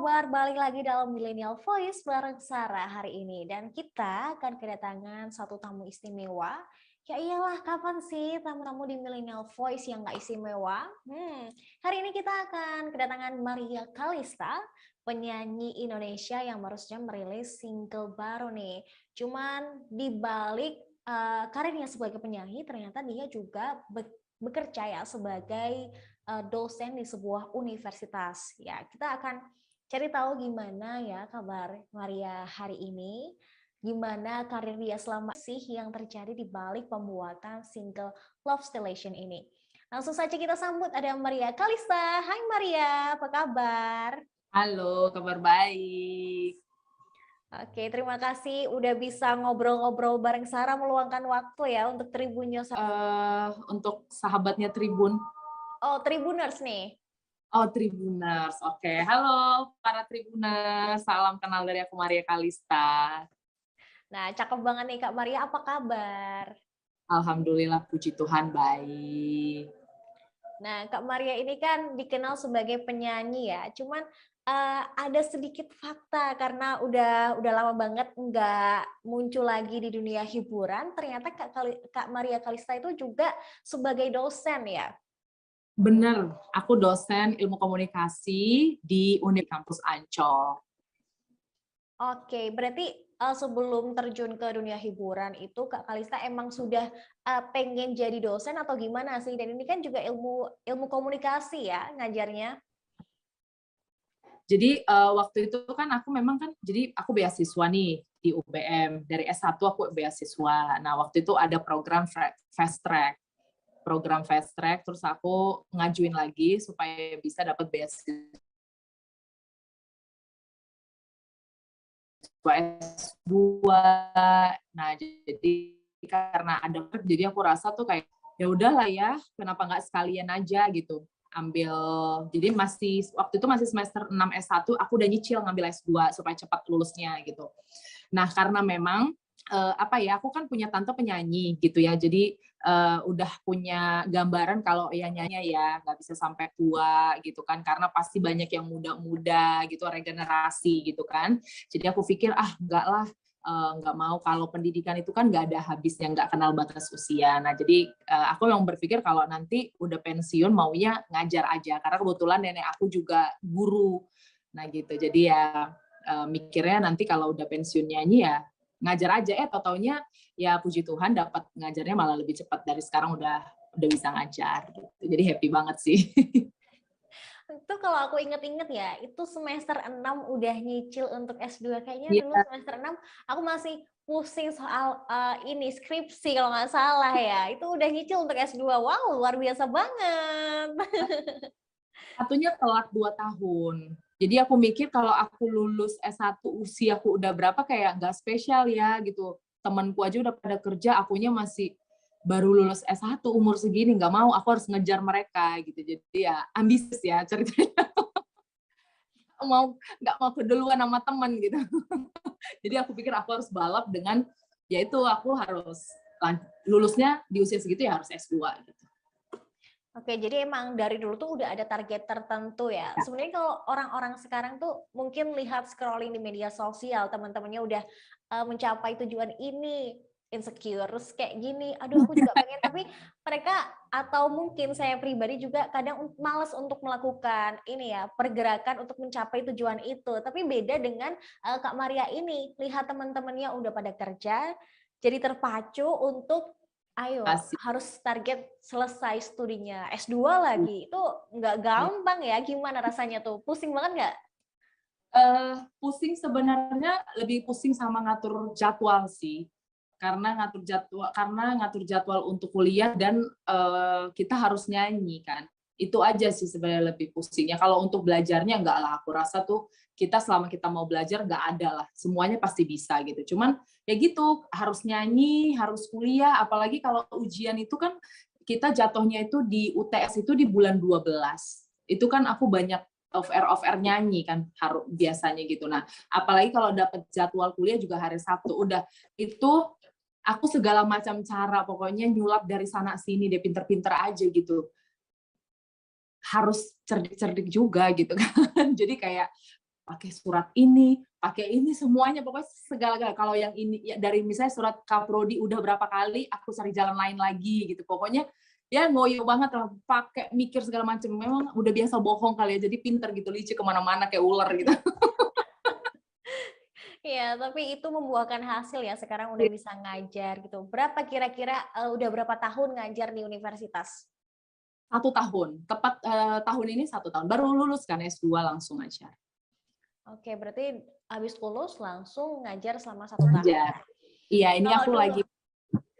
kabar? Balik lagi dalam Millennial Voice bareng Sarah hari ini. Dan kita akan kedatangan satu tamu istimewa. Ya iyalah, kapan sih tamu-tamu di Millennial Voice yang nggak istimewa? Hari ini kita akan kedatangan Maria Kalista, penyanyi Indonesia yang baru saja merilis single baru nih. Cuman di balik karirnya sebagai penyanyi, ternyata dia juga bekerja ya sebagai dosen di sebuah universitas. Ya, kita akan cari tahu gimana ya kabar Maria hari ini, gimana karir dia selama sih yang terjadi di balik pembuatan single Love Station ini. Langsung saja kita sambut ada Maria Kalista. Hai Maria, apa kabar? Halo, kabar baik. Oke, terima kasih udah bisa ngobrol-ngobrol bareng Sarah, meluangkan waktu ya untuk Tribunnews. Untuk sahabatnya Tribun. Oh, Tribuners nih. Oh, Tribuners. Oke. Halo para Tribuners. Salam kenal dari aku Maria Kalista. Nah, cakep banget nih Kak Maria, apa kabar? Alhamdulillah, puji Tuhan baik. Nah, Kak Maria ini kan dikenal sebagai penyanyi ya, cuman ada sedikit fakta karena udah lama banget nggak muncul lagi di dunia hiburan. Ternyata Kak Maria Kalista itu juga sebagai dosen ya. Bener, aku dosen ilmu komunikasi di Kampus Ancol. Oke, berarti sebelum terjun ke dunia hiburan itu Kak Kalista emang sudah pengen jadi dosen atau gimana sih? Dan ini kan juga ilmu komunikasi ya ngajarnya. Jadi waktu itu kan aku memang kan, jadi aku beasiswa nih di UBM. Dari S1 aku beasiswa. Nah, waktu itu ada program fast track. Terus aku ngajuin lagi supaya bisa dapat beasiswa S2. Nah, jadi karena ada jadi aku rasa tuh kayak ya udahlah ya, kenapa nggak sekalian aja gitu. Ambil, jadi waktu itu masih semester 6 S1, aku udah nyicil ngambil S2 supaya cepat lulusnya gitu. Nah, karena memang aku kan punya tante penyanyi gitu ya, jadi udah punya gambaran kalau ya nyanyi ya nggak bisa sampai tua gitu kan, karena pasti banyak yang muda-muda gitu, regenerasi gitu kan. Jadi aku pikir enggak lah, nggak mau, kalau pendidikan itu kan nggak ada habisnya, nggak kenal batas usia. Nah, jadi aku yang berpikir kalau nanti udah pensiun maunya ngajar aja, karena kebetulan nenek aku juga guru. Nah gitu, jadi ya mikirnya nanti kalau udah pensiun nyanyi ya ngajar aja. Taunya ya puji Tuhan dapat ngajarnya malah lebih cepat dari sekarang, udah bisa ngajar gitu. Jadi happy banget sih. Itu kalau aku inget-inget ya, itu semester 6 udah nyicil untuk S2. Kayaknya dulu Yeah. semester 6 aku masih pusing soal ini skripsi kalau nggak salah ya. Itu udah nyicil untuk S2. Wow, luar biasa banget. Satunya telat 2 tahun. Jadi aku mikir kalau aku lulus S1 usiaku udah berapa kayak nggak spesial ya gitu. Temanku aja udah pada kerja, akunya masih baru lulus S1 umur segini, nggak mau, aku harus ngejar mereka gitu. Jadi ya ambisius ya ceritanya. Nggak mau keduluan sama temen gitu. Jadi aku pikir aku harus balap dengan, yaitu aku harus lulusnya di usia segitu ya harus S2 gitu. Oke, jadi emang dari dulu tuh udah ada target tertentu ya. Sebenarnya kalau orang-orang sekarang tuh mungkin lihat scrolling di media sosial, teman-temannya udah mencapai tujuan ini, insecure, terus kayak gini, aduh aku juga pengen, tapi mereka atau mungkin saya pribadi juga kadang malas untuk melakukan ini ya, pergerakan untuk mencapai tujuan itu. Tapi beda dengan Kak Maria ini, lihat teman-temannya udah pada kerja, jadi terpacu untuk ayo harus target selesai studinya S2 lagi. Itu nggak gampang ya, gimana rasanya tuh? Pusing banget nggak? Pusing sebenarnya, lebih pusing sama ngatur jadwal sih. Karena ngatur jadwal untuk kuliah dan kita harus nyanyi kan. Itu aja sih sebenarnya lebih pusingnya. Kalau untuk belajarnya enggak lah, aku rasa tuh kita selama kita mau belajar enggak ada lah, semuanya pasti bisa gitu. Cuman ya gitu, harus nyanyi, harus kuliah, apalagi kalau ujian itu kan kita jatuhnya itu di UTS itu di bulan 12. Itu kan aku banyak off-air nyanyi kan harus biasanya gitu. Nah, apalagi kalau dapat jadwal kuliah juga hari Sabtu, udah itu aku segala macam cara pokoknya nyulap dari sana sini deh, pinter-pinter aja gitu. Harus cerdik-cerdik juga gitu kan. Jadi kayak pakai surat ini, pakai ini semuanya, pokoknya segala-galanya. Kalau yang ini ya, dari misalnya surat Kaprodi udah berapa kali, aku cari jalan lain lagi gitu. Pokoknya ya ngoyo banget lah, pakai mikir segala macam. Memang udah biasa bohong kali ya, jadi pinter gitu, licik kemana-mana kayak ular gitu. Iya, tapi itu membuahkan hasil ya, sekarang udah bisa ngajar gitu. Berapa kira-kira, udah berapa tahun ngajar di universitas? 1 tahun, tepat tahun ini 1 tahun. Baru lulus kan S2 langsung aja. Oke, berarti habis lulus langsung ngajar selama 1 tahun. Ngajar. Iya, ini Kalau aku dulu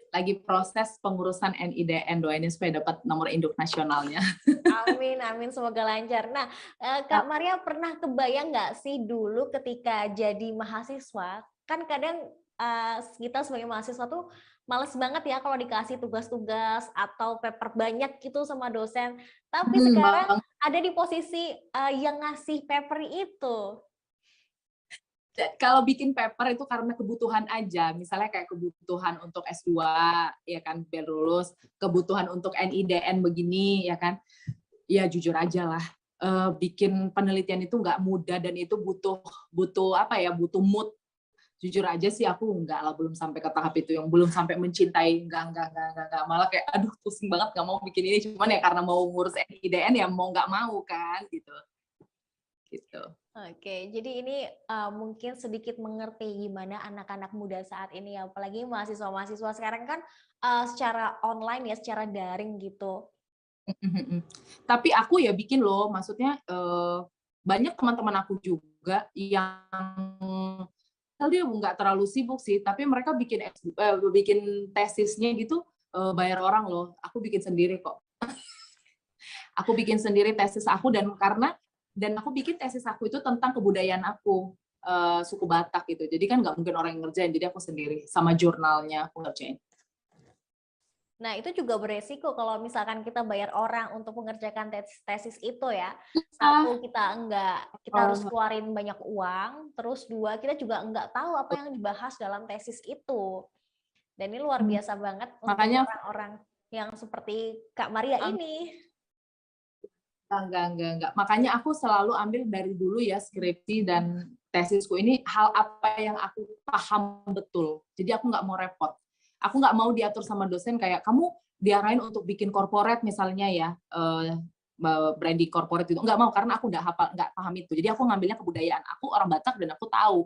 lagi proses pengurusan NIDN, doain supaya dapat nomor induk nasionalnya. amin amin, semoga lancar. Nah, Kak Maria pernah kebayang nggak sih dulu ketika jadi mahasiswa, kan kadang, kita sebagai mahasiswa tuh males banget ya kalau dikasih tugas-tugas atau paper banyak gitu sama dosen, tapi sekarang Bang, ada di posisi, yang ngasih paper itu. kalau bikin paper itu karena kebutuhan aja, misalnya kayak kebutuhan untuk S2 ya kan biar lulus, kebutuhan untuk NIDN begini ya kan. Ya jujur aja lah, bikin penelitian itu nggak mudah dan itu butuh butuh apa ya, butuh mood. Jujur aja sih aku nggak lah, belum sampai ke tahap itu, yang belum sampai mencintai, enggak, malah kayak aduh pusing banget nggak mau bikin ini, cuman ya karena mau ngurus NIDN ya mau nggak mau kan gitu. Oke, jadi ini, mungkin sedikit mengerti gimana anak-anak muda saat ini ya, apalagi mahasiswa-mahasiswa sekarang kan, secara online ya, secara daring gitu. Tapi aku ya bikin loh, maksudnya banyak teman-teman aku juga yang dia nggak terlalu sibuk sih, tapi mereka bikin tesisnya gitu, bayar orang loh. Aku bikin sendiri kok. Aku bikin sendiri tesis aku, dan aku bikin tesis aku itu tentang kebudayaan aku, suku Batak gitu. Jadi kan nggak mungkin orang yang ngerjain, jadi aku sendiri sama jurnalnya aku ngerjain. Nah, itu juga beresiko kalau misalkan kita bayar orang untuk mengerjakan tesis itu ya. Ah, Satu, kita harus keluarin banyak uang, terus dua, kita juga nggak tahu apa yang dibahas dalam tesis itu. Dan ini luar biasa banget untuk makanya orang-orang yang seperti Kak Maria ini. enggak. Makanya aku selalu ambil dari dulu ya skripsi dan tesisku ini hal apa yang aku paham betul. Jadi aku nggak mau repot. Aku nggak mau diatur sama dosen kayak kamu diarahin untuk bikin corporate misalnya ya, branding corporate itu nggak mau karena aku nggak paham itu. Jadi aku ngambilnya kebudayaan. Aku orang Batak dan aku tahu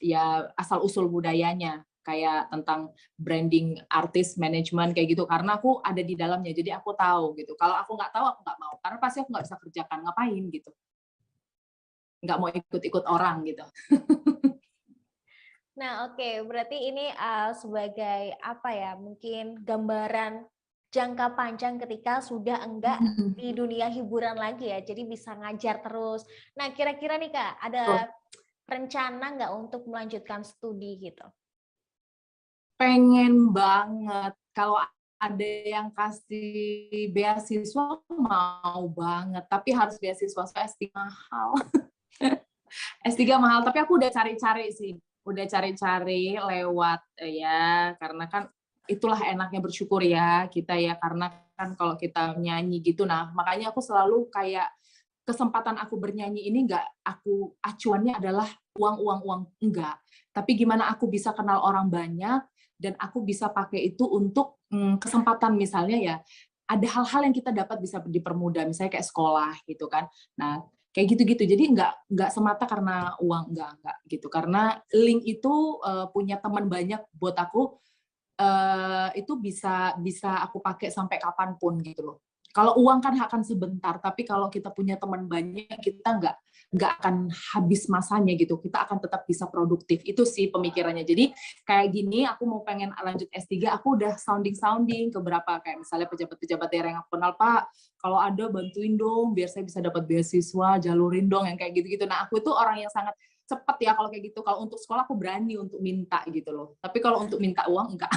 ya asal usul budayanya kayak tentang branding, artis, manajemen kayak gitu karena aku ada di dalamnya jadi aku tahu gitu. Kalau aku nggak tahu aku nggak mau karena pasti aku nggak bisa kerjakan, ngapain gitu, nggak mau ikut-ikut orang gitu. Nah, oke, berarti ini sebagai apa ya? Mungkin gambaran jangka panjang ketika sudah enggak di dunia hiburan lagi ya, jadi bisa ngajar terus. Nah, kira-kira nih Kak, ada rencana nggak untuk melanjutkan studi gitu? Pengen banget kalau ada yang kasih beasiswa mau banget, tapi harus beasiswa S3 mahal. S3 mahal, tapi aku udah cari-cari sih. Udah cari-cari lewat ya, karena kan itulah enaknya bersyukur ya kita ya, karena kan kalau kita nyanyi gitu, nah makanya aku selalu kayak kesempatan aku bernyanyi ini nggak aku acuannya adalah uang, enggak. Tapi gimana aku bisa kenal orang banyak dan aku bisa pakai itu untuk kesempatan misalnya ya, ada hal-hal yang kita dapat bisa dipermudah, misalnya kayak sekolah gitu kan. Nah, kayak gitu-gitu. Jadi nggak semata karena uang, enggak gitu. Karena link itu punya teman banyak buat aku, itu bisa bisa aku pakai sampai kapanpun gitu loh. Kalau uang kan akan sebentar, tapi kalau kita punya teman banyak, kita nggak akan habis masanya gitu. Kita akan tetap bisa produktif. Itu sih pemikirannya. Jadi kayak gini, aku mau pengen lanjut S3, aku udah sounding ke berapa kayak misalnya pejabat-pejabat daerah yang aku kenal, Pak, kalau ada bantuin dong, biar saya bisa dapat beasiswa, jalurin dong yang kayak gitu-gitu. Nah, aku itu orang yang sangat cepat ya kalau kayak gitu. Kalau untuk sekolah aku berani untuk minta gitu loh. Tapi kalau untuk minta uang enggak.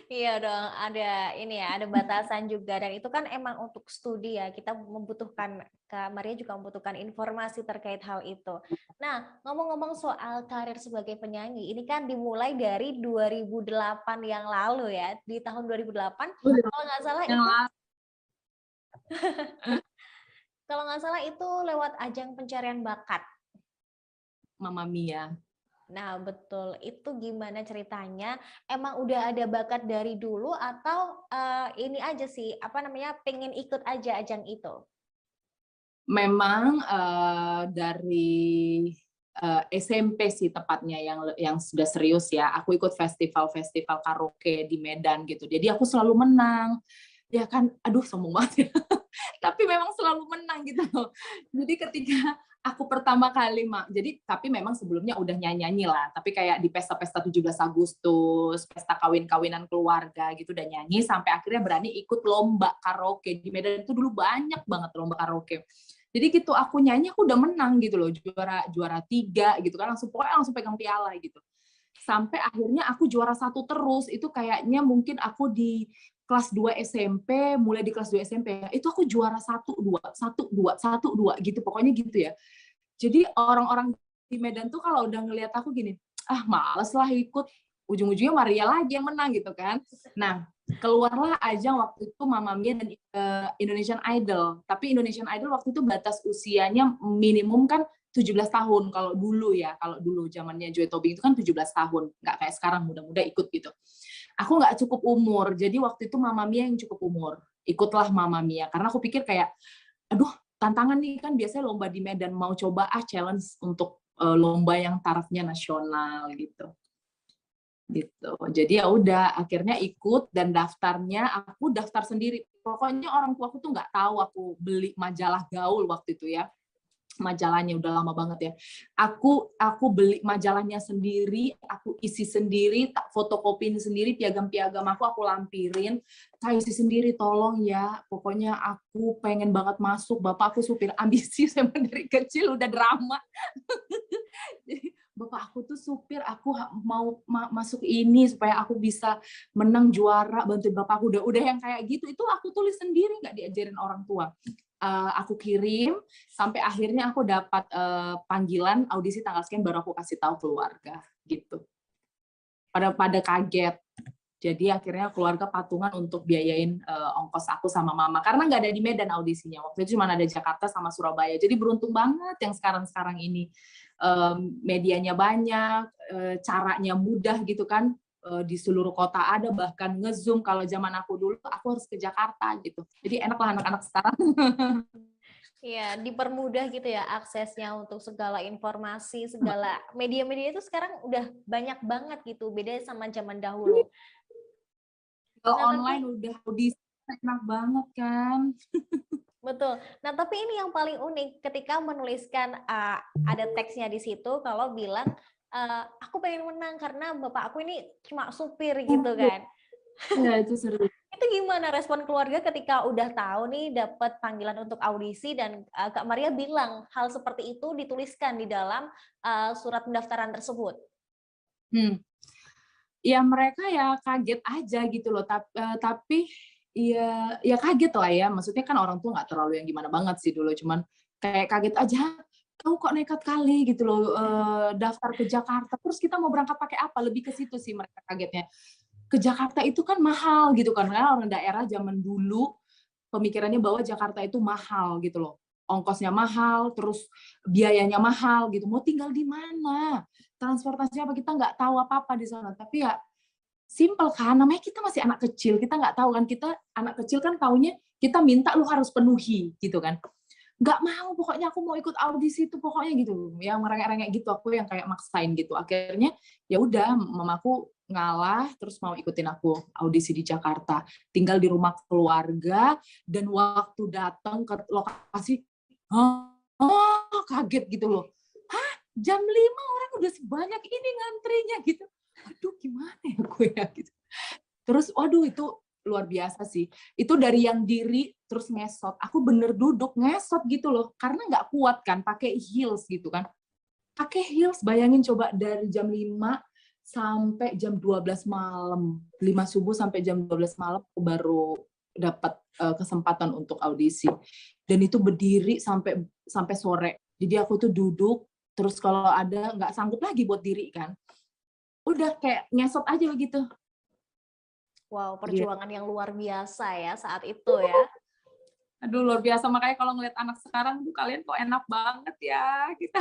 Iya dong, ada ini ya, ada batasan juga dan itu kan emang untuk studi ya. Kita membutuhkan, Kak Maria juga membutuhkan informasi terkait hal itu. Nah, ngomong-ngomong soal karir sebagai penyanyi, ini kan dimulai dari 2008 yang lalu ya. Di tahun 2008 kalau nggak salah Yang itu Kalau nggak salah itu lewat ajang pencarian bakat. Mamma Mia. Nah, betul. Itu gimana ceritanya? Emang udah ada bakat dari dulu atau ini aja sih, apa namanya, pengen ikut aja ajang itu? Memang dari SMP sih tepatnya yang sudah serius ya. Aku ikut festival-festival karaoke di Medan gitu. Jadi aku selalu menang. Ya kan, aduh sombong banget ya. Tapi memang selalu menang gitu loh. Jadi ketika aku pertama kali jadi tapi memang sebelumnya udah nyanyi lah, tapi kayak di pesta-pesta 17 Agustus, pesta kawin-kawinan keluarga gitu udah nyanyi sampai akhirnya berani ikut lomba karaoke di Medan itu dulu banyak banget lomba karaoke. Jadi gitu aku nyanyi aku udah menang gitu loh, juara 3 gitu kan, pokoknya langsung pegang piala gitu. Sampai akhirnya aku juara 1 terus, itu kayaknya mungkin aku di kelas 2 SMP, mulai di kelas 2 SMP, itu aku juara 1, 2, 1, 2, 1, 2 gitu, pokoknya gitu ya. Jadi orang-orang di Medan tuh kalau udah ngelihat aku gini, ah males lah ikut, ujung-ujungnya Maria lagi yang menang gitu kan. Nah, keluarlah ajang waktu itu Mamma Mia dan Indonesian Idol. Tapi Indonesian Idol waktu itu batas usianya minimum kan 17 tahun kalau dulu ya, kalau dulu zamannya Joy Tobing itu kan 17 tahun, nggak kayak sekarang muda-muda ikut gitu. Aku nggak cukup umur, jadi waktu itu Mamma Mia yang cukup umur. Ikutlah Mamma Mia, karena aku pikir kayak, aduh tantangan nih kan biasanya lomba di Medan, mau coba challenge untuk lomba yang tarafnya nasional gitu. Gitu. Jadi ya udah akhirnya ikut dan daftarnya aku daftar sendiri. Pokoknya orang tua aku tuh nggak tahu aku beli majalah Gaul waktu itu ya. Majalahnya udah lama banget ya. Aku beli majalahnya sendiri, aku isi sendiri, tak fotokopiin sendiri, piagam-piagam aku lampirin, saya isi sendiri, tolong ya, pokoknya aku pengen banget masuk, bapak aku supir ambisius emang dari kecil udah drama. Jadi bapak aku tuh supir, aku mau masuk ini supaya aku bisa menang juara, bantuin bapak aku, udah yang kayak gitu, itu aku tulis sendiri, nggak diajarin orang tua. Aku kirim sampai akhirnya aku dapat panggilan audisi tanggal sekian baru aku kasih tahu keluarga gitu. Pada kaget. Jadi akhirnya keluarga patungan untuk biayain ongkos aku sama mama karena nggak ada di Medan audisinya. Waktu itu cuma ada Jakarta sama Surabaya. Jadi beruntung banget yang sekarang ini medianya banyak, caranya mudah gitu kan. Di seluruh kota ada, bahkan nge-zoom. Kalau zaman aku dulu aku harus ke Jakarta gitu. Jadi enak lah anak-anak sekarang. Iya, dipermudah gitu ya aksesnya untuk segala informasi, segala media-media itu sekarang udah banyak banget gitu, beda sama zaman dahulu. Kalau Nah, online tapi udah audisi enak banget kan. betul. Nah, tapi ini yang paling unik ketika menuliskan ada teksnya di situ kalau bilang aku pengen menang karena bapak aku ini cuma supir gitu kan. Ya itu seru. Itu gimana respon keluarga ketika udah tahu nih dapat panggilan untuk audisi dan Kak Maria bilang hal seperti itu dituliskan di dalam surat pendaftaran tersebut? Ya mereka ya kaget aja gitu loh, tapi ya kaget lah ya, maksudnya kan orang tua nggak terlalu yang gimana banget sih dulu, cuman kayak kaget aja, kamu kok nekat kali gitu loh, daftar ke Jakarta, terus kita mau berangkat pakai apa, lebih ke situ sih mereka kagetnya. Ke Jakarta itu kan mahal gitu kan, karena orang daerah zaman dulu pemikirannya bahwa Jakarta itu mahal gitu loh, ongkosnya mahal, terus biayanya mahal gitu, mau tinggal di mana, transportasinya apa, kita nggak tahu apa-apa di sana, tapi ya simpel kan, namanya kita masih anak kecil, kita nggak tahu kan, kita anak kecil kan taunya kita minta lu harus penuhi gitu kan, nggak mau, pokoknya aku mau ikut audisi itu pokoknya gitu, yang merengek-rengek gitu, aku yang kayak maksain gitu, akhirnya ya udah mamaku ngalah, terus mau ikutin aku audisi di Jakarta, tinggal di rumah keluarga, dan waktu datang ke lokasi, kaget gitu loh, hah jam 5 orang udah sebanyak ini ngantrinya gitu, aduh gimana ya gue ya gitu. Terus waduh itu luar biasa sih. Itu dari yang diri terus ngesot. Aku bener duduk ngesot gitu loh. Karena nggak kuat kan pakai heels gitu kan. Pakai heels bayangin coba dari jam 5 sampai jam 12 malam. 5 subuh sampai jam 12 malam aku baru dapat kesempatan untuk audisi. Dan itu berdiri sampai sore. Jadi aku tuh duduk terus kalau ada nggak sanggup lagi buat diri kan. Udah kayak ngesot aja begitu. Wow, Iya. perjuangan yang luar biasa ya saat itu ya. Aduh, luar biasa. Makanya kalau ngeliat anak sekarang tuh kalian kok enak banget ya. Kita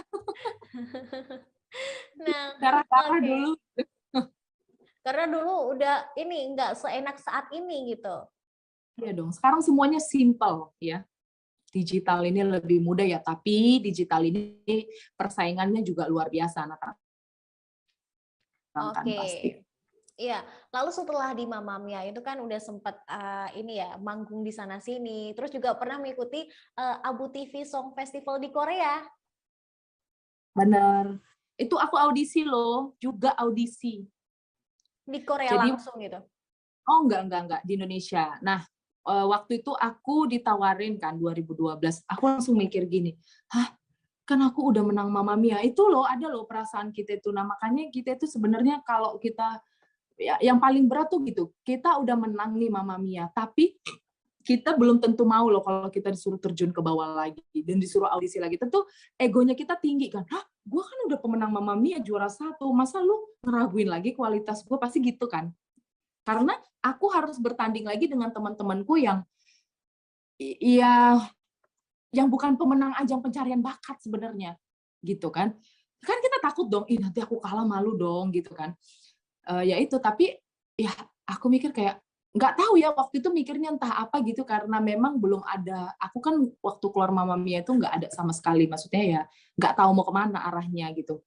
Nah, darah-darah oke. dulu. Karena dulu udah ini nggak seenak saat ini gitu. Iya dong. Sekarang semuanya simple ya. Digital ini lebih mudah ya, tapi digital ini persaingannya juga luar biasa anak-anak kan pasti. Oke. Iya, lalu setelah di Mamma Mia itu kan udah sempet ini ya manggung di sana sini, terus juga pernah mengikuti Abu TV Song Festival di Korea Bener. Itu aku audisi loh, juga audisi. di Korea Jadi, langsung gitu. oh enggak, di Indonesia. Nah, waktu itu aku ditawarin kan 2012, aku langsung mikir gini, hah, kan aku udah menang Mamma Mia. Itu loh, ada loh perasaan kita itu. Nah, makanya kita itu sebenarnya kalau kita, ya, yang paling berat tuh gitu, kita udah menang nih Mamma Mia, tapi kita belum tentu mau loh kalau kita disuruh terjun ke bawah lagi dan disuruh audisi lagi. Tentu egonya kita tinggi kan. Hah, gue kan udah pemenang Mamma Mia juara 1, masa lu ngeraguin lagi kualitas gue, pasti gitu kan. Karena aku harus bertanding lagi dengan teman-temanku yang ya yang bukan pemenang ajang pencarian bakat sebenarnya. Gitu kan. Kan kita takut dong, ih nanti aku kalah, malu dong gitu kan. Ya itu, tapi ya aku mikir kayak nggak tahu ya waktu itu mikirnya entah apa gitu, karena memang belum ada, aku kan waktu keluar Mamma Mia itu nggak ada sama sekali, maksudnya ya nggak tahu mau kemana arahnya gitu,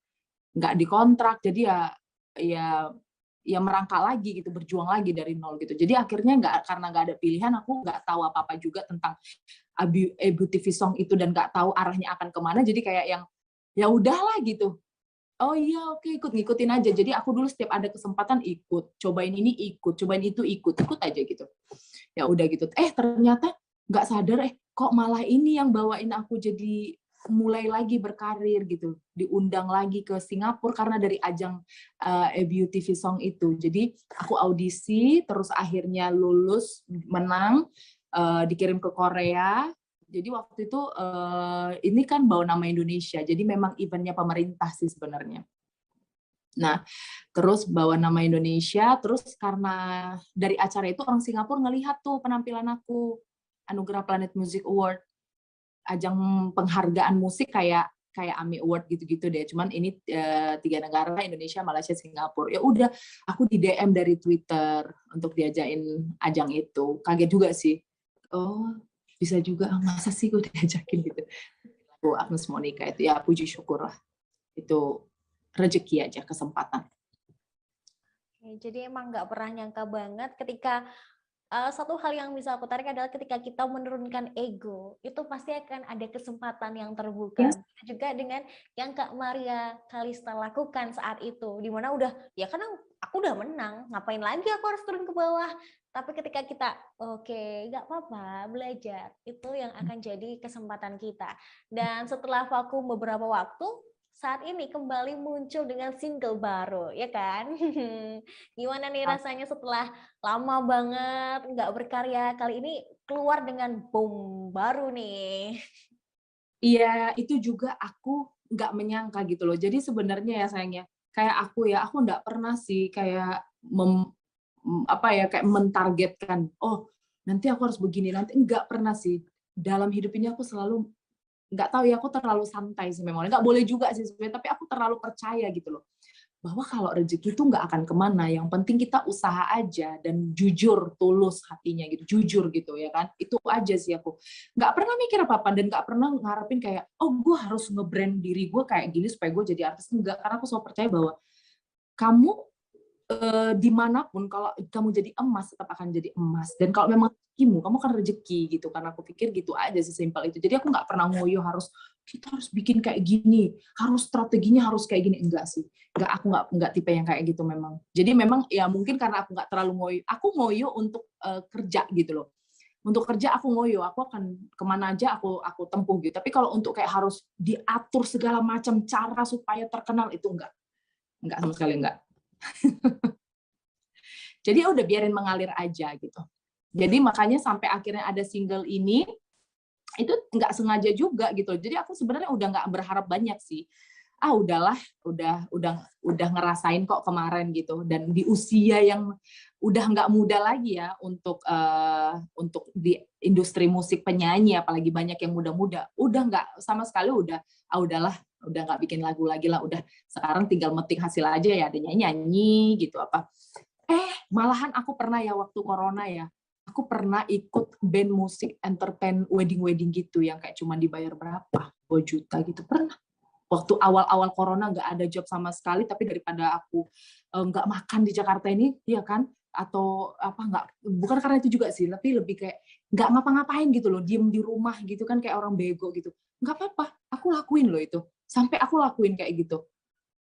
nggak dikontrak, jadi ya ya merangkak lagi gitu, berjuang lagi dari nol gitu. Jadi akhirnya karena nggak ada pilihan, aku nggak tahu apa-apa juga tentang Ebu TV Song itu dan nggak tahu arahnya akan kemana, jadi kayak yang ya udahlah gitu. Oh iya, oke, ngikutin aja. Jadi aku dulu setiap ada kesempatan ikut, cobain ini ikut, cobain itu ikut aja gitu. Ya udah gitu. Ternyata nggak sadar, kok malah ini yang bawain aku jadi mulai lagi berkarir gitu. Diundang lagi ke Singapura karena dari ajang EBU TV Song itu. Jadi aku audisi, terus akhirnya lulus, menang, dikirim ke Korea. Jadi waktu itu ini kan bawa nama Indonesia, jadi memang eventnya pemerintah sih sebenarnya. Nah, terus bawa nama Indonesia, terus karena dari acara itu orang Singapura ngelihat tuh penampilan aku, Anugerah Planet Music Award, ajang penghargaan musik kayak AMI Award gitu-gitu deh. Cuman ini 3 negara, Indonesia, Malaysia, Singapura. Ya udah, aku di DM dari Twitter untuk diajain ajang itu. Kaget juga sih. Oh, bisa juga, masa sih gue diajakin gitu. Bu Agnes Monica itu ya puji syukur lah. Itu rezeki aja, kesempatan. Jadi emang nggak pernah nyangka banget ketika satu hal yang bisa aku tarik adalah ketika kita menurunkan ego, itu pasti akan ada kesempatan yang terbuka. Yes. Juga dengan yang Kak Maria Kalista lakukan saat itu, di mana udah, ya kan aku udah menang, ngapain lagi aku harus turun ke bawah. Tapi ketika kita, oke, nggak apa-apa, belajar, itu yang akan jadi kesempatan kita. Dan setelah vakum beberapa waktu, saat ini kembali muncul dengan single baru, ya kan? Gimana nih rasanya setelah lama banget nggak berkarya, kali ini keluar dengan boom baru nih? Iya, itu juga aku nggak menyangka gitu loh. Jadi sebenarnya ya sayangnya, kayak aku nggak pernah sih kayak kayak mentargetkan, oh nanti aku harus begini, nanti nggak pernah sih. Dalam hidup ini aku selalu, nggak tahu ya, aku terlalu santai sih memang. Nggak boleh juga sih sebenarnya, tapi aku terlalu percaya gitu loh. Bahwa kalau rezeki itu nggak akan kemana, yang penting kita usaha aja dan jujur, tulus hatinya gitu, jujur gitu ya kan, itu aja sih aku. Nggak pernah mikir apa-apa dan nggak pernah ngarepin kayak, oh gue harus nge-brand diri gue kayak gini supaya gue jadi artis, enggak, karena aku selalu percaya bahwa kamu dimanapun kalau kamu jadi emas tetap akan jadi emas, dan kalau memang rezekimu kamu kan rezeki gitu, karena aku pikir gitu aja sesimpel itu. Jadi aku nggak pernah ngoyo harus kita harus bikin kayak gini, harus strateginya harus kayak gini, enggak sih, enggak, aku nggak tipe yang kayak gitu memang. Jadi memang ya mungkin karena aku nggak terlalu ngoyo, aku ngoyo untuk kerja gitu loh, untuk kerja aku ngoyo, aku akan kemana aja aku tempuh gitu. Tapi kalau untuk kayak harus diatur segala macam cara supaya terkenal, itu enggak sama sekali enggak. Jadi udah biarin mengalir aja gitu. Jadi makanya sampai akhirnya ada single ini, itu nggak sengaja juga gitu. Jadi aku sebenarnya udah nggak berharap banyak sih. udahlah, udah ngerasain kok kemarin gitu, dan di usia yang udah nggak muda lagi ya untuk di industri musik penyanyi, apalagi banyak yang muda-muda, udah nggak sama sekali, udahlah, udah nggak bikin lagu lagi lah, udah sekarang tinggal metik hasil aja ya, ada nyanyi gitu apa. Malahan aku pernah ya waktu corona ya, aku pernah ikut band musik entertain wedding gitu yang kayak cuma dibayar berapa, 2 juta gitu, pernah. Waktu awal-awal corona nggak ada job sama sekali, tapi daripada aku nggak makan di Jakarta ini, ya kan, atau apa, nggak, bukan karena itu juga sih, tapi lebih kayak nggak ngapa-ngapain gitu loh, diem di rumah gitu kan, kayak orang bego gitu. Nggak apa-apa, aku lakuin loh itu, sampai aku lakuin kayak gitu.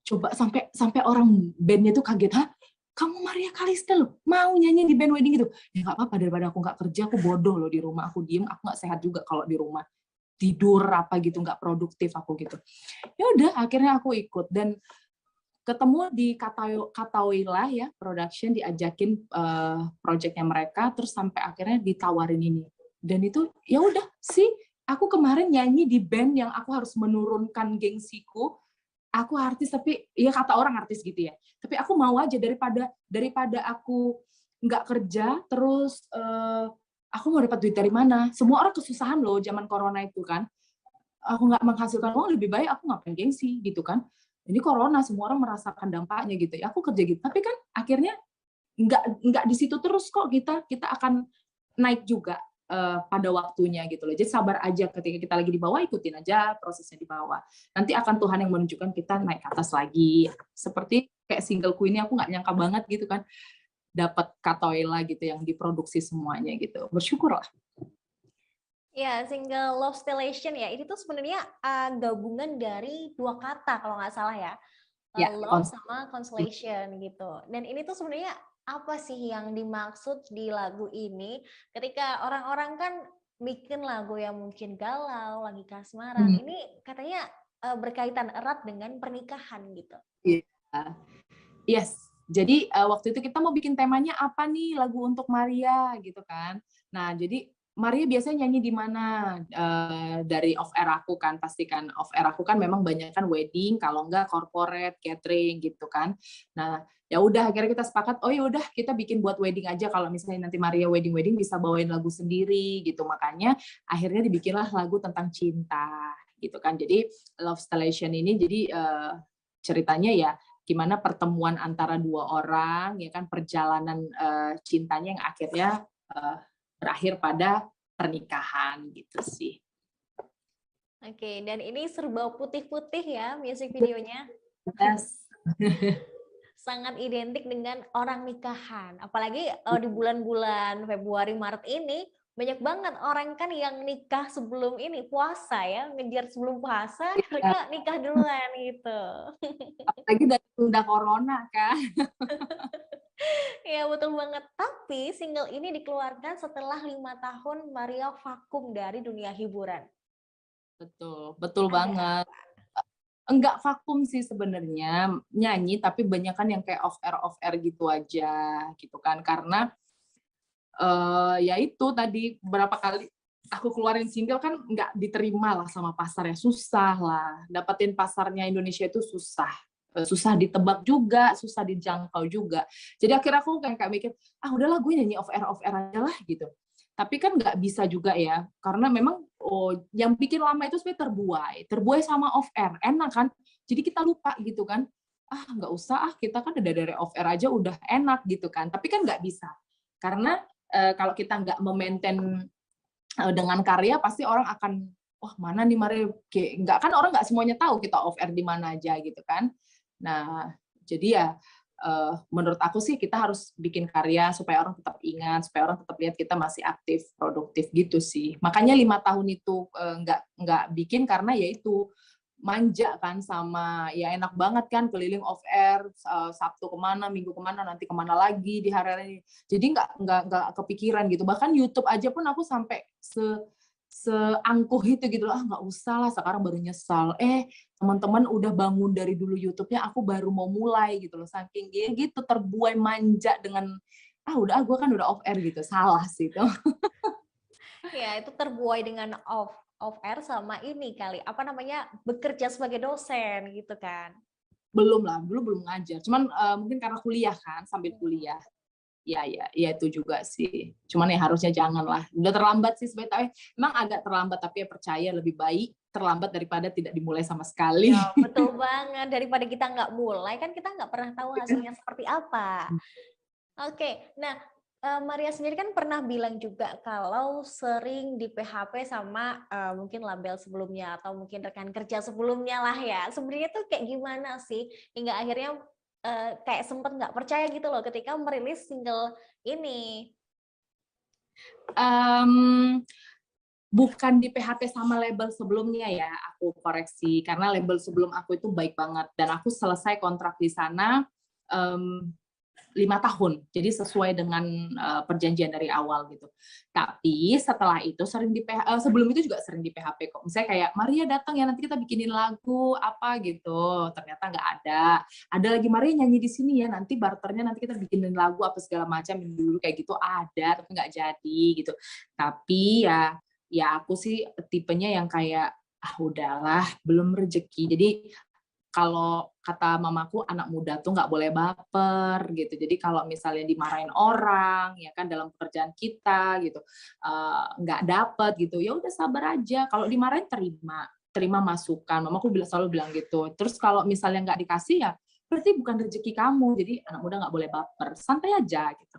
Coba sampai orang bandnya tuh kaget, hah, kamu Maria Kalista loh, mau nyanyi di band wedding gitu? Ya nggak apa-apa, daripada aku nggak kerja, aku bodoh loh di rumah, aku diem, aku nggak sehat juga kalau di rumah, tidur apa gitu, nggak produktif aku gitu. Ya udah, akhirnya aku ikut, dan ketemu di Katawilah ya production, diajakin projectnya mereka, terus sampai akhirnya ditawarin ini, dan itu ya udah sih, aku kemarin nyanyi di band yang aku harus menurunkan gengsiku. Aku artis, tapi ya kata orang artis gitu ya, tapi aku mau aja, daripada aku nggak kerja terus aku mau dapat duit dari mana, semua orang kesusahan loh zaman corona itu kan, aku nggak menghasilkan uang, lebih baik aku ngapain gengsi gitu kan. Ini corona, semua orang merasakan dampaknya gitu ya, aku kerja gitu, tapi kan akhirnya nggak di situ terus kok, kita akan naik juga pada waktunya gitu loh. Jadi sabar aja, ketika kita lagi di bawah, ikutin aja prosesnya di bawah. Nanti akan Tuhan yang menunjukkan kita naik ke atas lagi. Seperti kayak singleku ini, aku nggak nyangka banget gitu kan, dapat Katoila gitu yang diproduksi semuanya gitu. Bersyukurlah. Ya, single Love Station ya, ini tuh sebenarnya gabungan dari 2 kata kalau nggak salah ya, Ya, love sama consolation gitu. Dan ini tuh sebenarnya apa sih yang dimaksud di lagu ini? Ketika orang-orang kan bikin lagu yang mungkin galau, lagi kasmaran, ini katanya berkaitan erat dengan pernikahan gitu. Iya. Yes. Jadi waktu itu kita mau bikin temanya apa nih, lagu untuk Maria gitu kan. Nah, jadi Maria biasanya nyanyi di mana? Dari off air aku kan, pastikan off air aku kan memang banyak kan wedding, kalau enggak corporate, catering gitu kan. Nah, ya udah akhirnya kita sepakat, oh ya udah kita bikin buat wedding aja, kalau misalnya nanti Maria wedding bisa bawain lagu sendiri gitu. Makanya akhirnya dibikinlah lagu tentang cinta gitu kan. Jadi Love Station ini jadi ceritanya ya gimana pertemuan antara 2 orang, ya kan, perjalanan cintanya yang akhirnya berakhir pada pernikahan gitu sih. Oke, dan ini serba putih-putih ya musik videonya. Yes. Sangat identik dengan orang nikahan. Apalagi di bulan-bulan Februari, Maret ini banyak banget orang kan yang nikah sebelum ini puasa ya, ngejar sebelum puasa, mereka nikah duluan gitu. Apalagi dari tunda corona kan. Ya betul banget. Tapi single ini dikeluarkan setelah 5 tahun Maria vakum dari dunia hiburan. Betul banget. Enggak vakum sih sebenarnya, nyanyi, tapi banyak kan yang kayak off air gitu aja gitu kan, karena ya itu tadi berapa kali aku keluarin single kan nggak diterima lah sama pasar, ya susah lah, dapetin pasarnya Indonesia itu susah ditebak juga, susah dijangkau juga. Jadi akhirnya aku kayak mikir, udahlah gue nyanyi off air aja lah gitu. Tapi kan nggak bisa juga ya, karena memang yang bikin lama itu sebenarnya terbuai sama off air, enak kan. Jadi kita lupa gitu kan, nggak usah, kita kan udah dari off air aja udah enak gitu kan. Tapi kan nggak bisa, karena kalau kita nggak memaintain dengan karya, pasti orang akan, wah mana nih Maria, nggak kan, orang nggak semuanya tahu kita off air di mana aja gitu kan. Nah, jadi ya menurut aku sih kita harus bikin karya supaya orang tetap ingat, supaya orang tetap lihat kita masih aktif, produktif gitu sih. Makanya 5 tahun itu nggak bikin, karena ya itu manja kan, sama ya enak banget kan keliling off air, Sabtu kemana, Minggu kemana, nanti kemana lagi di hari-hari. Jadi nggak kepikiran gitu. Bahkan YouTube aja pun aku sampai seangkuh itu gitu loh, nggak usah lah, sekarang baru nyesal. Teman-teman udah bangun dari dulu YouTube-nya, aku baru mau mulai gitu loh, saking gitu terbuai manja dengan gue kan udah off air gitu, salah sih itu. Ya itu terbuai dengan off off air sama ini kali, apa namanya, bekerja sebagai dosen gitu kan? Belum lah, dulu belum ngajar. Cuman mungkin karena kuliah kan, sambil kuliah. Ya itu juga sih. Cuman ya harusnya jangan lah. Udah terlambat sih sebenarnya. Emang agak terlambat, tapi ya percaya lebih baik terlambat daripada tidak dimulai sama sekali. Ya, betul banget. Daripada kita nggak mulai, kan kita nggak pernah tahu hasilnya seperti apa. Oke, nah Maria sendiri kan pernah bilang juga kalau sering di PHP sama mungkin label sebelumnya atau mungkin rekan kerja sebelumnya lah ya. Sebenarnya tuh kayak gimana sih hingga akhirnya kayak sempet nggak percaya gitu loh ketika merilis single ini. Um, Bukan di PHP sama label sebelumnya ya, aku koreksi. Karena label sebelum aku itu baik banget. Dan aku selesai kontrak di sana 5 tahun. Jadi sesuai dengan perjanjian dari awal gitu. Tapi setelah itu sebelum itu juga sering di PHP kok. Misalnya kayak Maria datang ya, nanti kita bikinin lagu apa gitu. Ternyata nggak ada. Ada lagi Maria nyanyi di sini ya, nanti barternya nanti kita bikinin lagu apa segala macam dulu kayak gitu ada, tapi nggak jadi gitu. Tapi ya aku sih tipenya yang kayak udahlah belum rezeki. Jadi kalau kata mamaku anak muda tuh nggak boleh baper gitu. Jadi kalau misalnya dimarahin orang ya kan dalam pekerjaan kita gitu nggak dapet gitu ya udah sabar aja. Kalau dimarahin terima masukan. Mamaku selalu bilang gitu. Terus kalau misalnya nggak dikasih ya berarti bukan rezeki kamu. Jadi anak muda nggak boleh baper, santai aja gitu.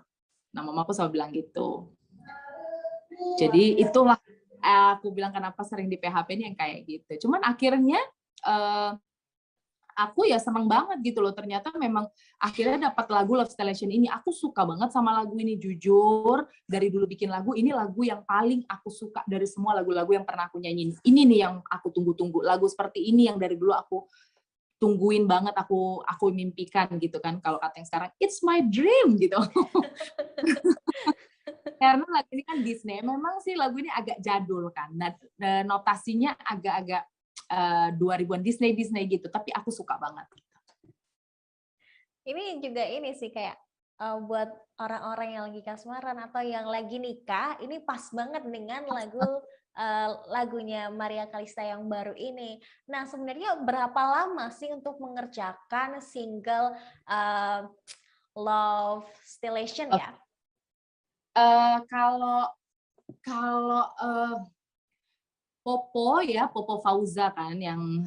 Nah mamaku selalu bilang gitu. Jadi itulah aku bilang kenapa sering di PHP ini yang kayak gitu. Cuman akhirnya aku ya seneng banget gitu loh. Ternyata memang akhirnya dapat lagu Love Station ini. Aku suka banget sama lagu ini, jujur. Dari dulu bikin lagu, ini lagu yang paling aku suka dari semua lagu-lagu yang pernah aku nyanyiin. Ini nih yang aku tunggu-tunggu. Lagu seperti ini yang dari dulu aku tungguin banget, aku mimpikan gitu kan. Kalau kata yang sekarang, it's my dream gitu. Karena lagu ini kan Disney, memang sih lagu ini agak jadul kan, notasinya agak-agak 2000-an Disney gitu, tapi aku suka banget. Ini juga ini sih kayak buat orang-orang yang lagi kasmaran atau yang lagi nikah, ini pas banget dengan lagunya Maria Kalista yang baru ini. Nah, sebenarnya berapa lama sih untuk mengerjakan single Love Station ya? Kalau Popo Fauza kan yang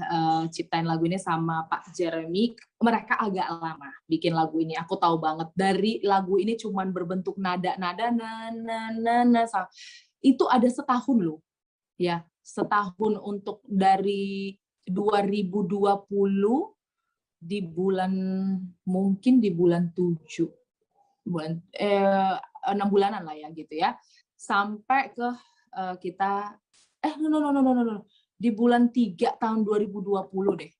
ciptain lagu ini sama Pak Jeremy, mereka agak lama bikin lagu ini. Aku tahu banget dari lagu ini cuman berbentuk nada-nada itu ada setahun loh. Ya, setahun untuk dari 2020 mungkin di bulan 7. 6 bulanan lah ya gitu ya. Sampai ke kita no. Di bulan 3 tahun 2020 deh.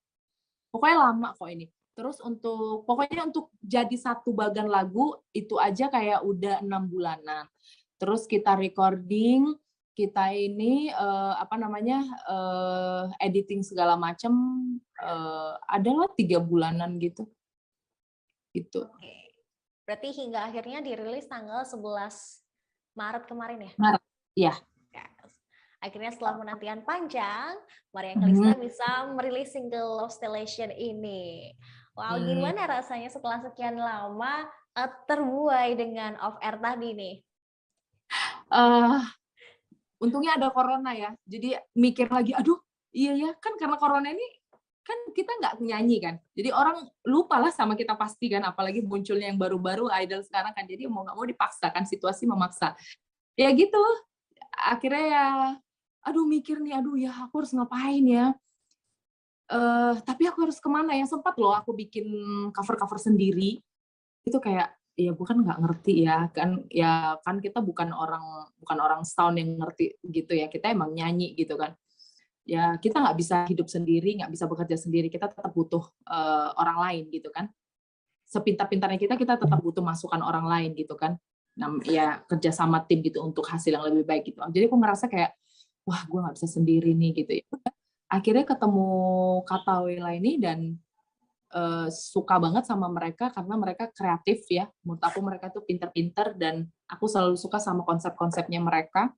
Pokoknya lama kok ini. Terus pokoknya untuk jadi satu bagan lagu itu aja kayak udah 6 bulanan. Terus kita recording, kita ini editing segala macam adalah 3 bulanan gitu. Gitu. Oke. Berarti hingga akhirnya dirilis tanggal 11 Maret kemarin ya? Maret, iya. Akhirnya setelah penantian panjang, Maria Kalista bisa merilis single Love Station ini. Wow, gimana rasanya setelah sekian lama terbuai dengan off air tadi nih? Untungnya ada corona ya, jadi mikir lagi, aduh iya ya, kan karena corona ini kan kita nggak nyanyi kan, jadi orang lupa lah sama kita pasti kan, apalagi munculnya yang baru-baru idol sekarang kan, jadi mau nggak mau dipaksa kan, situasi memaksa. Ya gitu, akhirnya ya aduh mikir nih, aduh ya aku harus ngapain ya, tapi aku harus kemana ya. Sempat loh aku bikin cover sendiri, itu kayak ya gue kan nggak ngerti ya kan kita bukan orang sound yang ngerti gitu ya, kita emang nyanyi gitu kan ya, kita nggak bisa hidup sendiri, nggak bisa bekerja sendiri, kita tetap butuh orang lain gitu kan, sepintar-pintarnya kita tetap butuh masukan orang lain gitu kan, nah ya kerja sama tim gitu untuk hasil yang lebih baik gitu. Jadi aku ngerasa kayak wah gue nggak bisa sendiri nih gitu ya. Akhirnya ketemu Katawela ini dan suka banget sama mereka karena mereka kreatif ya. Menurut aku mereka tuh pinter-pinter dan aku selalu suka sama konsep-konsepnya mereka.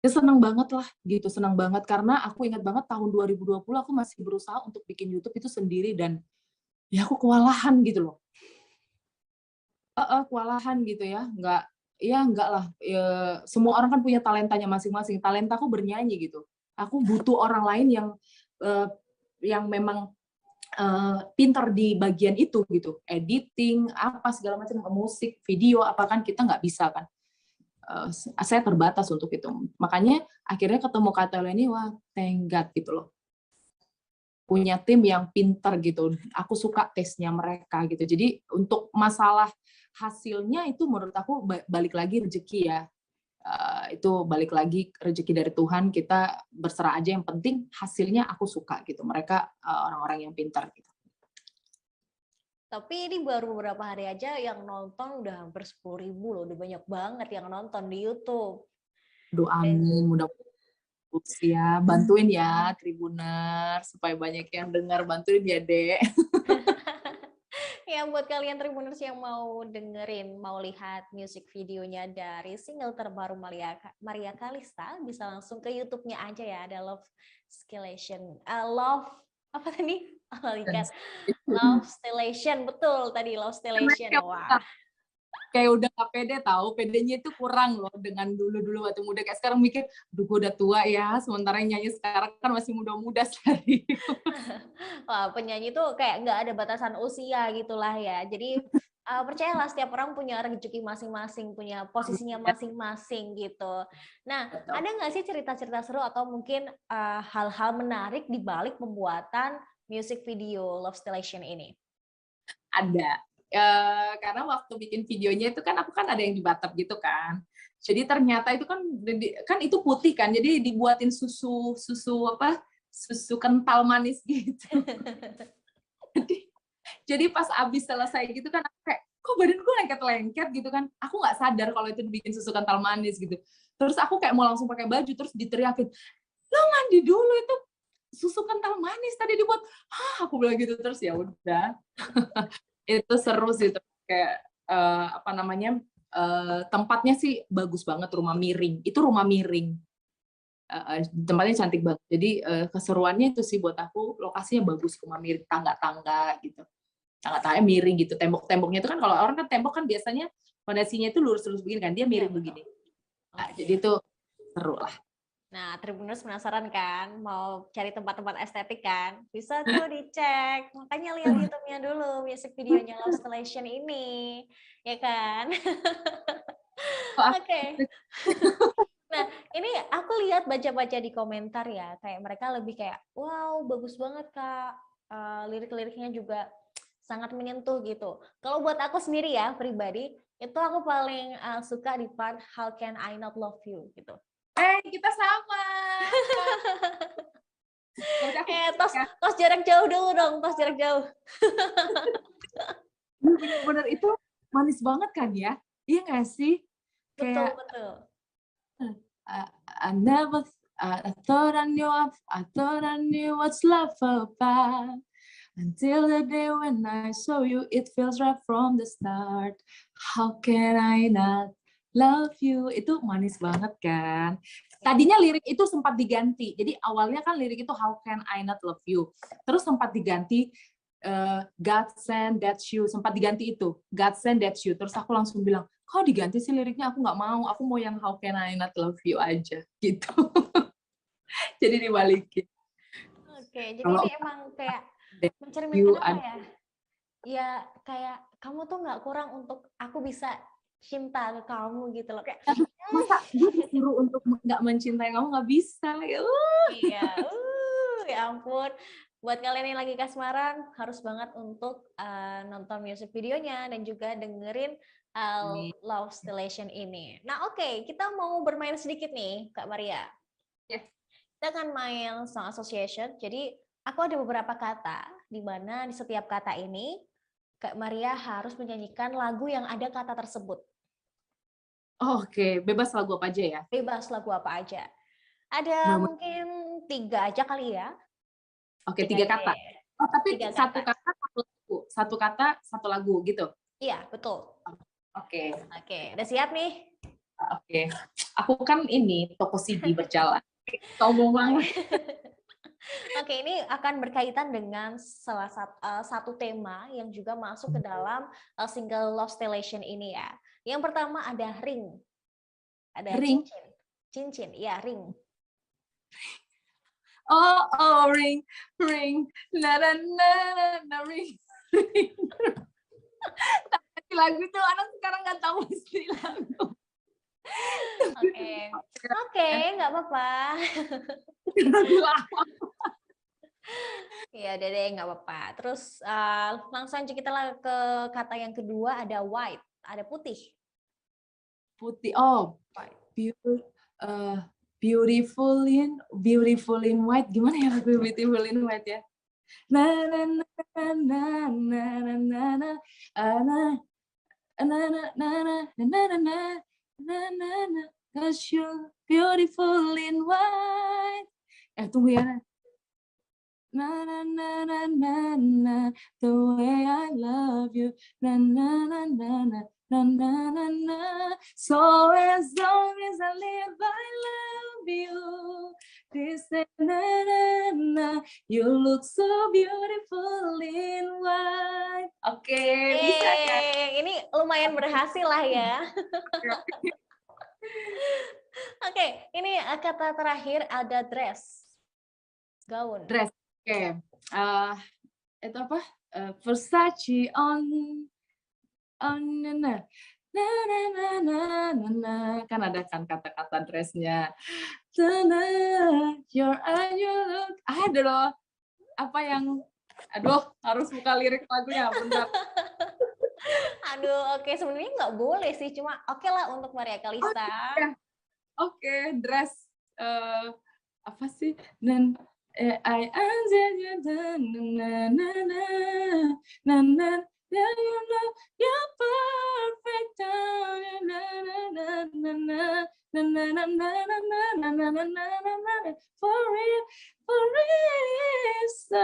seneng banget lah gitu, seneng banget karena aku ingat banget tahun 2020 aku masih berusaha untuk bikin YouTube itu sendiri dan ya aku kewalahan gitu loh. Kewalahan gitu ya, enggak lah, semua orang kan punya talentanya masing-masing, talentaku bernyanyi gitu. Aku butuh orang lain eee, yang memang, pintar di bagian itu gitu, editing, apa segala macam, musik, video, apa kan kita nggak bisa kan. Saya terbatas untuk itu. Makanya akhirnya ketemu Kak Telo ini, wah thank God gitu loh. Punya tim yang pintar gitu. Aku suka taste-nya mereka gitu. Jadi untuk masalah hasilnya itu menurut aku balik lagi rezeki ya. Itu balik lagi rezeki dari Tuhan, kita berserah aja, yang penting hasilnya aku suka gitu. Mereka orang-orang yang pintar gitu. Tapi ini baru beberapa hari aja yang nonton udah hampir 10.000 loh, udah banyak banget yang nonton di YouTube. Aduh amin, mudah-mudahan ya, bantuin ya Tribuner supaya banyak yang dengar, bantuin ya Dek. Ya, buat kalian Tribuners yang mau dengerin, mau lihat music videonya dari single terbaru Maria Kalista, bisa langsung ke YouTube-nya aja ya, ada Love Stelation. Love apa tadi? Oh, lihat. Love Stelation, betul tadi Love Stelation. Wah. Kayak udah gak pede tahu, pedenya itu kurang loh dengan dulu-dulu waktu muda. Kayak sekarang mikir, duh gue udah tua ya, sementara yang nyanyi sekarang kan masih muda-muda sekali. Wah, penyanyi tuh kayak nggak ada batasan usia gitulah ya. Jadi percayalah setiap orang punya rezeki masing-masing, punya posisinya masing-masing gitu. Nah, ada nggak sih cerita-cerita seru atau mungkin hal-hal menarik di balik pembuatan music video Love Stelation ini? Ada. Karena waktu bikin videonya itu kan aku kan ada yang di Batam gitu kan. Jadi ternyata itu kan itu putih kan. Jadi dibuatin susu kental manis gitu. jadi pas abis selesai gitu kan aku kayak kok badan gue lengket-lengket gitu kan. Aku nggak sadar kalau itu dibikin susu kental manis gitu. Terus aku kayak mau langsung pakai baju terus diteriakin, "Lo mandi dulu, itu susu kental manis tadi dibuat." Aku bilang gitu terus ya udah. Itu seru sih, kayak apa namanya, tempatnya sih bagus banget, rumah miring. Itu rumah miring. Tempatnya cantik banget. Jadi keseruannya itu sih buat aku, lokasinya bagus, rumah miring, tangga-tangga gitu. Tangga-tangganya miring gitu. Tembok-temboknya itu kan kalau orang kan tembok kan biasanya fondasinya itu lurus-lurus begini kan, dia miring begini. Nah, jadi itu seru lah. Nah, Tribuners penasaran kan, mau cari tempat-tempat estetik kan? Bisa tuh dicek. Makanya lihat YouTube-nya dulu, music videonya Love Stelation ini. Ya kan? Oke. Nah, ini aku lihat baca-baca di komentar ya, kayak mereka lebih kayak, wow, bagus banget Kak. Lirik-liriknya juga sangat menyentuh gitu. Kalau buat aku sendiri ya, pribadi, itu aku paling suka di part How Can I Not Love You gitu. Kita sama. Tos jarak jauh dulu dong, tos jarak jauh. Bener-bener itu manis banget kan ya? Iya nggak sih? Betul, betul. I never, I thought I knew what's love about. Until the day when I saw you, it feels right from the start. How can I not love you? Itu manis banget kan? Tadinya lirik itu sempat diganti. Jadi awalnya kan lirik itu How can I not love you? Terus sempat diganti God send that you. Sempat diganti itu God send that you. Terus aku langsung bilang, kok diganti sih liriknya? Aku nggak mau. Aku mau yang How can I not love you aja gitu. Jadi dibalikin. Oke, jadi ini emang kayak mencerminkan apa ya? Ya kayak kamu tuh nggak kurang untuk aku bisa cinta ke kamu gitu loh. Kayak masa gue disuruh untuk nggak mencintai kamu, nggak bisa. Iya, ya ampun. Buat kalian yang lagi kasmaran harus banget untuk nonton music videonya dan juga dengerin Love Stelation ini. Nah, oke, kita mau bermain sedikit nih, Kak Maria. Yes. Kita akan main song association. Jadi aku ada beberapa kata di mana di setiap kata ini Kak Maria harus menyanyikan lagu yang ada kata tersebut. Oke, bebas lagu apa aja ya? Bebas lagu apa aja. Ada mungkin 3 aja kali ya. Oke, 3 kata. Oh, tapi 3 satu kata satu lagu. Satu kata satu lagu gitu. Iya, betul. Oke. Oke, udah siap nih? Oke. Aku kan ini toko CD berjalan. Sombong banget. Oke, ini akan berkaitan dengan salah satu tema yang juga masuk ke dalam single Love Station ini ya. Yang pertama ada ring, ada Ring. cincin, cincin, ya ring. Oh, ring, ring, na na na na ring, ring. Tapi lagu itu anak sekarang nggak tahu isi lagu. Oke, nggak apa-apa. Lagu lama. Ya, udah deh, nggak apa-apa. Terus langsung aja kita ke kata yang kedua, ada white, ada putih. Putih. Oh, beautiful in white. Gimana ya lagu beautiful in white ya? Na na na na na na na na na na na na na na na na na 'cause you're beautiful in white. Tunggu ya. Na na na na na na the way I love you. Na na na na na na na na na. So as long as I live, I love you. This na na na. You look so beautiful in white. Oke, bisa ya. Ini lumayan berhasil lah ya. Oke, ini kata terakhir ada dress, gaun. Dress. Oke. Itu apa? Versace on na na na na na na na, kan ada kan kata-kata dressnya. Your look. Ada loh. Apa yang harus buka lirik lagunya, bentar. Aduh, oke, sebenarnya nggak boleh sih, cuma oke lah untuk Maria Kalista. Oke, dress. Apa sih? Dan I answer you na na na na na na you're perfect na na na na na na na na na na na na na for real so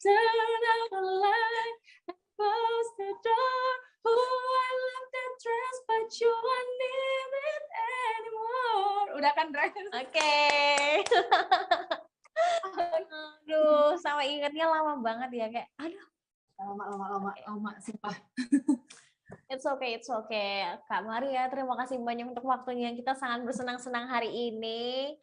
turn out the light and close the door. I love that dress but you won't need it anymore. Udah kan dress? Oke. Aduh, sama ingatnya lama banget ya, kayak aduh. Lama, sumpah. It's okay. Kak Maria, terima kasih banyak untuk waktunya. Kita sangat bersenang-senang hari ini.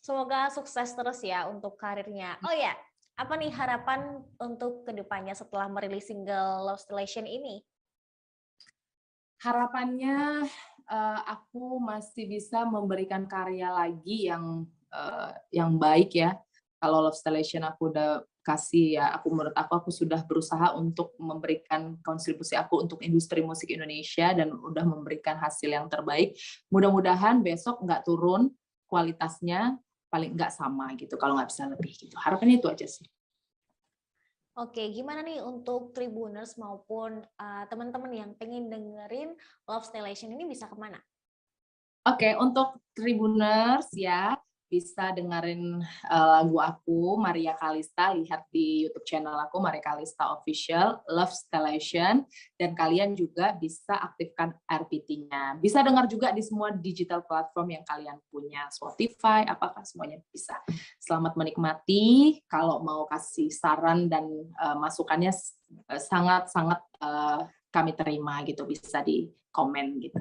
Semoga sukses terus ya untuk karirnya. Oh ya, apa nih harapan untuk kedepannya setelah merilis single Love Station ini? Harapannya aku masih bisa memberikan karya lagi yang baik ya. Kalau Love Station aku udah kasih ya, menurut aku sudah berusaha untuk memberikan kontribusi aku untuk industri musik Indonesia dan udah memberikan hasil yang terbaik. Mudah-mudahan besok nggak turun kualitasnya, paling nggak sama gitu, kalau nggak bisa lebih gitu. Harapannya itu aja sih. Oke, gimana nih untuk Tribuners maupun teman-teman yang pengen dengerin Love Station ini bisa kemana? Oke, untuk Tribuners ya, bisa dengerin lagu aku, Maria Kalista, lihat di YouTube channel aku, Maria Kalista Official, Love Station, dan kalian juga bisa aktifkan RPT-nya. Bisa dengar juga di semua digital platform yang kalian punya, Spotify, apakah semuanya bisa. Selamat menikmati, kalau mau kasih saran dan masukannya sangat-sangat kami terima gitu, bisa di komen gitu.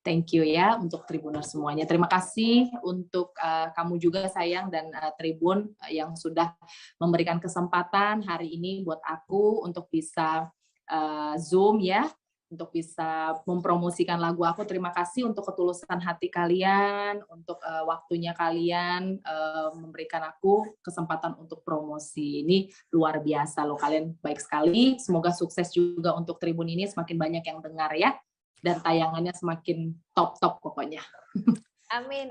Thank you ya untuk Tribuners semuanya. Terima kasih untuk kamu juga sayang dan Tribun yang sudah memberikan kesempatan hari ini buat aku untuk bisa Zoom ya, untuk bisa mempromosikan lagu aku. Terima kasih untuk ketulusan hati kalian, untuk waktunya kalian memberikan aku kesempatan untuk promosi. Ini luar biasa loh, kalian baik sekali. Semoga sukses juga untuk Tribun ini, semakin banyak yang dengar ya. Dan tayangannya semakin top-top pokoknya. Amin.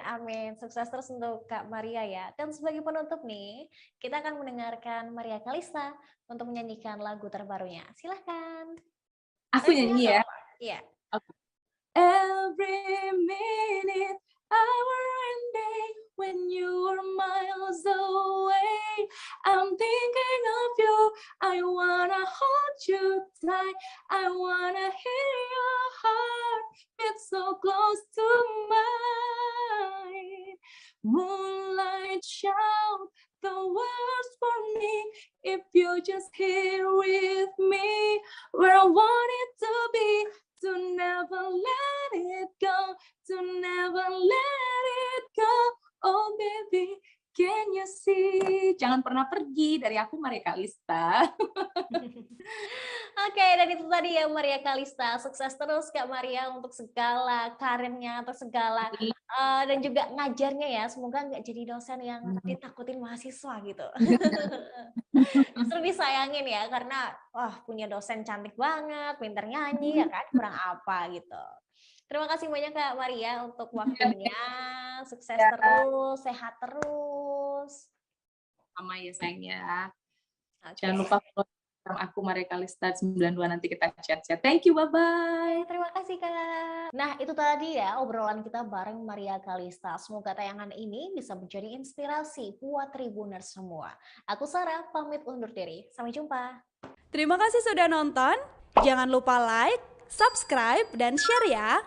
Sukses terus untuk Kak Maria ya. Dan sebagai penutup nih, kita akan mendengarkan Maria Kalista untuk menyanyikan lagu terbarunya. Silahkan. Aku nyanyi ya? Iya. Okay. Every minute, hour and day, when you are miles away, I'm thinking of you. I wanna hold you tight. I wanna hear your heart it's so close to mine. Moonlight shout the words for me, if you just here with me, where I want it to be, to never let it go, to never let it go. Oh baby, can you see? Jangan pernah pergi. Dari aku, Maria Kalista. Oke, dan itu tadi ya Maria Kalista. Sukses terus Kak Maria untuk segala karirnya atau segala dan juga ngajarnya ya. Semoga nggak jadi dosen yang ditakutin mahasiswa gitu. Justru disayangin ya karena wah punya dosen cantik banget, pinter nyanyi ya kan, kurang apa gitu. Terima kasih banyak Kak Maria untuk waktunya. Sukses terus, sehat terus. Sama ya sayangnya. Okay. Jangan lupa follow aku Maria Kalista 92, nanti kita chat-chat. Thank you, bye-bye. Terima kasih Kak. Nah itu tadi ya obrolan kita bareng Maria Kalista. Semoga tayangan ini bisa menjadi inspirasi buat Tribuners semua. Aku Sarah pamit undur diri. Sampai jumpa. Terima kasih sudah nonton. Jangan lupa like, subscribe, dan share ya.